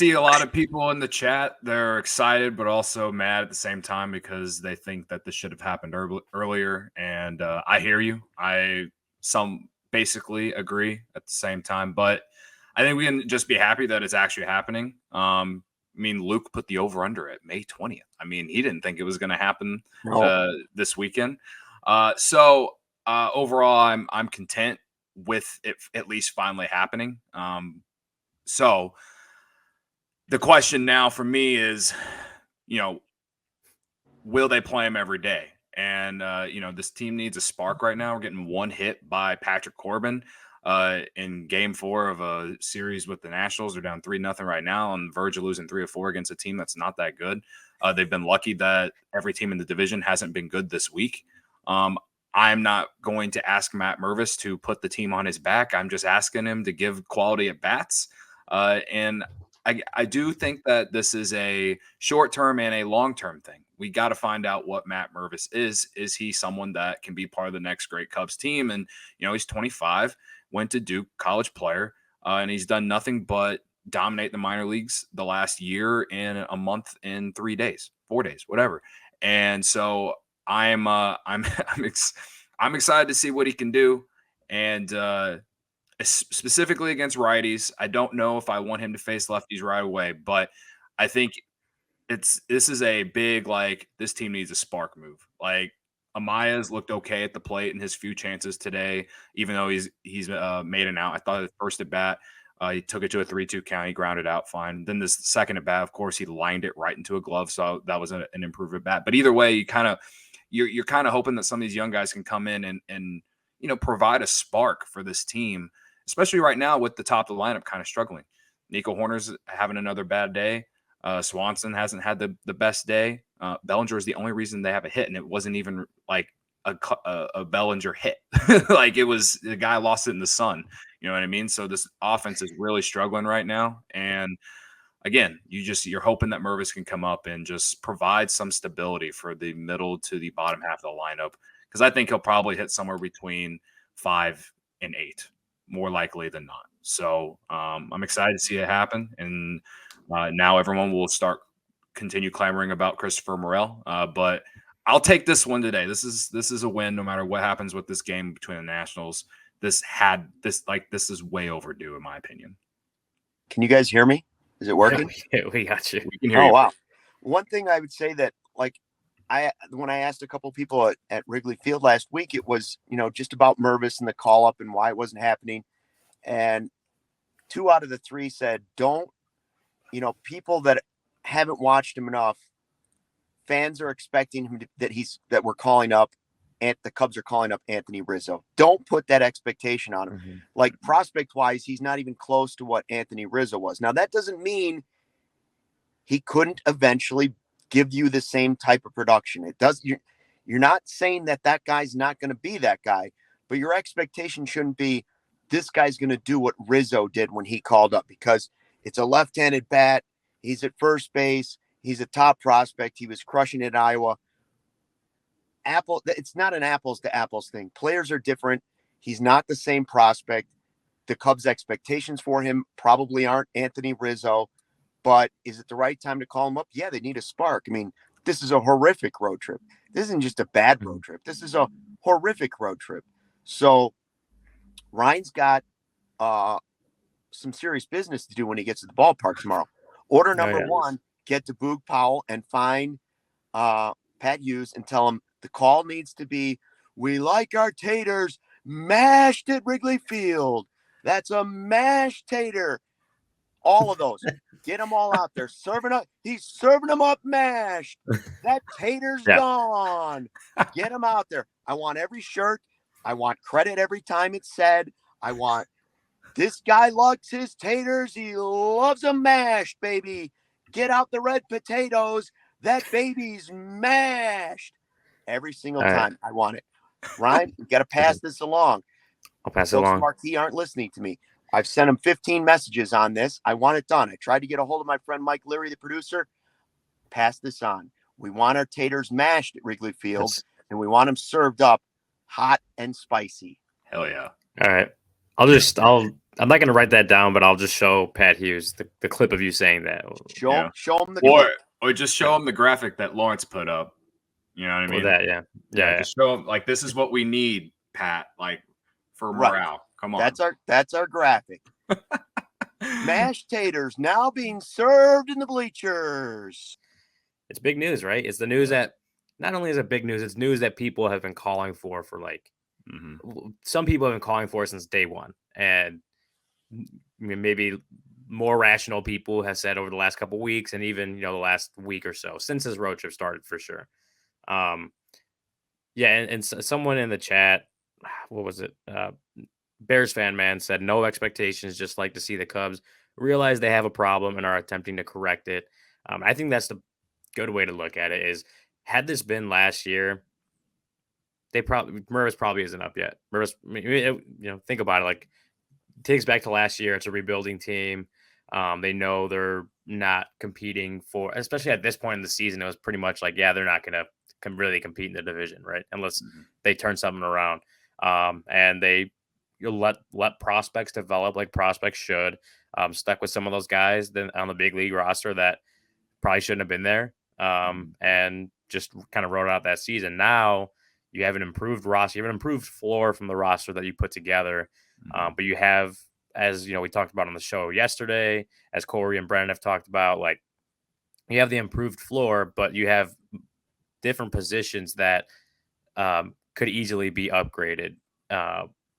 see a lot of people in the chat. They're excited, but also mad at the same time because they think that this should have happened earlier. And I hear you. Some basically agree at the same time, but I think we can just be happy that it's actually happening. I mean, Luke put the over under at May 20th. I mean, he didn't think it was going to happen this weekend. So overall, I'm content with it at least finally happening. So the question now for me is, will they play him every day? And, this team needs a spark right now. We're getting one hit by Patrick Corbin in game 4 of a series with the Nationals. They're down 3-0 right now on the verge of losing 3 or 4 against a team that's not that good. They've been lucky that every team in the division hasn't been good this week. I'm not going to ask Matt Mervis to put the team on his back. I'm just asking him to give quality at bats. And I do think that this is a short-term and a long-term thing. We got to find out what Matt Mervis is. Is he someone that can be part of the next great Cubs team? And, he's 25, went to Duke, college player, and he's done nothing but dominate the minor leagues the last year in a month in 3 days, 4 days, whatever. And so I'm excited to see what he can do. And, specifically against righties, I don't know if I want him to face lefties right away, but I think this is a big, this team needs a spark move. Like, Amaya's looked okay at the plate in his few chances today, even though he's made an out. I thought his first at bat, he took it to a 3-2 count. He grounded out fine. Then this second at bat, of course, he lined it right into a glove, so that was an improved at bat. But either way, you're kind of hoping that some of these young guys can come in and provide a spark for this team, especially right now with the top of the lineup kind of struggling. Nico Horner's having another bad day. Swanson hasn't had the best day. Bellinger is the only reason they have a hit, and it wasn't even like a Bellinger hit. Like, it was the guy lost it in the sun. You know what I mean? So this offense is really struggling right now. And again, you're hoping that Mervis can come up and just provide some stability for the middle to the bottom half of the lineup, because I think he'll probably hit somewhere between 5 and 8. More likely than not. So I'm excited to see it happen. And now everyone will continue clamoring about Christopher Morel. But I'll take this one today. This is a win no matter what happens with this game between the Nationals. This is way overdue in my opinion. Can you guys hear me? Is it working? Yeah, we got you. We can hear you. Wow. One thing I would say that, when I asked a couple people at Wrigley Field last week, it was, just about Mervis and the call up and why it wasn't happening. And 2 out of the 3 said, people that haven't watched him enough, fans are expecting him that we're calling up, and the Cubs are calling up Anthony Rizzo. Don't put that expectation on him. Mm-hmm. Like, prospect wise, he's not even close to what Anthony Rizzo was. Now, that doesn't mean he couldn't eventually give you the same type of production. It does. You're not saying that guy's not going to be that guy, but your expectation shouldn't be this guy's going to do what Rizzo did when he called up, because it's a left-handed bat. He's at first base. He's a top prospect. He was crushing it at Iowa. It's not an apples to apples thing. Players are different. He's not the same prospect. The Cubs' expectations for him probably aren't Anthony Rizzo. But is it the right time to call him up? Yeah, they need a spark. I mean, this is a horrific road trip. This isn't just a bad road trip. This is a horrific road trip. So Ryan's got some serious business to do when he gets to the ballpark tomorrow. Order number 1, get to Boog Powell and find Pat Hughes and tell him the call needs to be, we like our taters mashed at Wrigley Field. That's a mashed tater. All of those. Get them all out there. He's serving them up mashed. That tater's gone. Get them out there. I want every shirt. I want credit every time it's said. I want, this guy likes his taters. He loves them mashed, baby. Get out the red potatoes. That baby's mashed. Every single time. I want it. Ryan, you got to pass this along. I'll pass it along. Marquis aren't listening to me. I've sent him 15 messages on this. I want it done. I tried to get a hold of my friend Mike Leary, the producer. Pass this on. We want our taters mashed at Wrigley Field, and we want them served up hot and spicy. Hell yeah. All right. I'll I'm not going to write that down, but I'll just show Pat Hughes the clip of you saying that. Show him the or clip. or just show him the graphic that Lawrence put up. You know what I mean? Or that, yeah. Just show him like this is what we need, Pat. Like for morale. Right. Come on. That's our graphic. Mashed taters now being served in the bleachers. It's big news, right? It's the news that not only is it big news, it's news that people have been calling for like some people have been calling for since day one. And maybe more rational people have said over the last couple of weeks and even, the last week or so since this road trip started for sure. And someone in the chat, what was it? Bears fan man said, no expectations, just like to see the Cubs realize they have a problem and are attempting to correct it. I think that's the good way to look at it is had this been last year, Mervis probably isn't up yet. Mervis, think about it. Like it takes back to last year. It's a rebuilding team. They know they're not competing for, especially at this point in the season, it was pretty much like, they're not going to really compete in the division, right? Unless they turn something around. And they let prospects develop like prospects should. Stuck with some of those guys then on the big league roster that probably shouldn't have been there. And just kind of wrote out that season. Now you have an improved roster, you have an improved floor from the roster that you put together. But you have, as we talked about on the show yesterday, as Corey and Brennan have talked about, like you have the improved floor, but you have different positions that could easily be upgraded,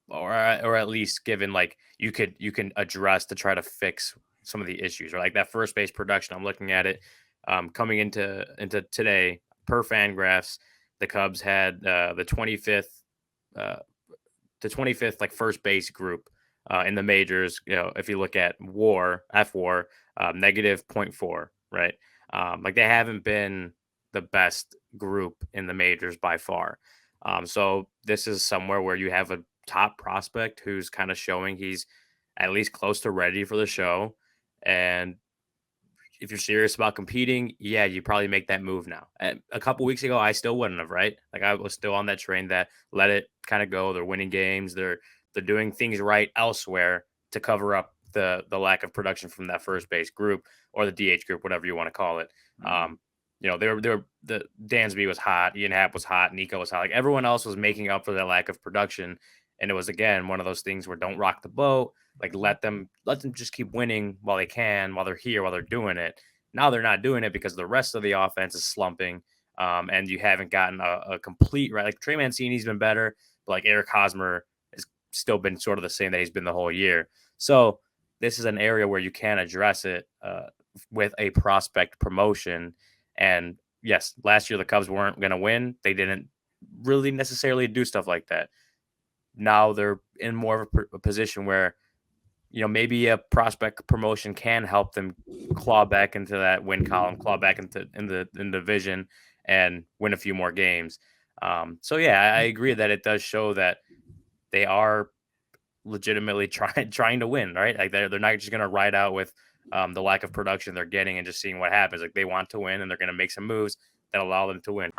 or at least given like you can address to try to fix some of the issues, or like that first base production. I'm looking at it coming into today per Fangraphs. The Cubs had the 25th like first base group in the majors. If you look at WAR, F-WAR, negative 0.4, right? Like they haven't been the best group in the majors by far. So this is somewhere where you have a top prospect who's kind of showing he's at least close to ready for the show. And if you're serious about competing, you probably make that move now. And a couple weeks ago, I still wouldn't have, right? Like I was still on that train that let it kind of go. They're winning games. They're doing things right elsewhere to cover up the lack of production from that first base group or the DH group, whatever you want to call it. The Dansby was hot, Ian Happ was hot, Nico was hot. Like everyone else was making up for that lack of production. And it was, again, one of those things where don't rock the boat. Like let them just keep winning while they can, while they're here, while they're doing it. Now they're not doing it because the rest of the offense is slumping. And you haven't gotten a complete, right? Like Trey Mancini's been better, but like Eric Hosmer has still been sort of the same that he's been the whole year. So this is an area where you can address it with a prospect promotion. And yes, last year the Cubs weren't going to win. They didn't really necessarily do stuff like that. Now they're in more of a position where, maybe a prospect promotion can help them claw back into that win column, claw back in the division and win a few more games. I agree that it does show that they are legitimately trying to win, right? Like they're not just going to ride out with the lack of production they're getting and just seeing what happens. Like they want to win and they're going to make some moves that allow them to win.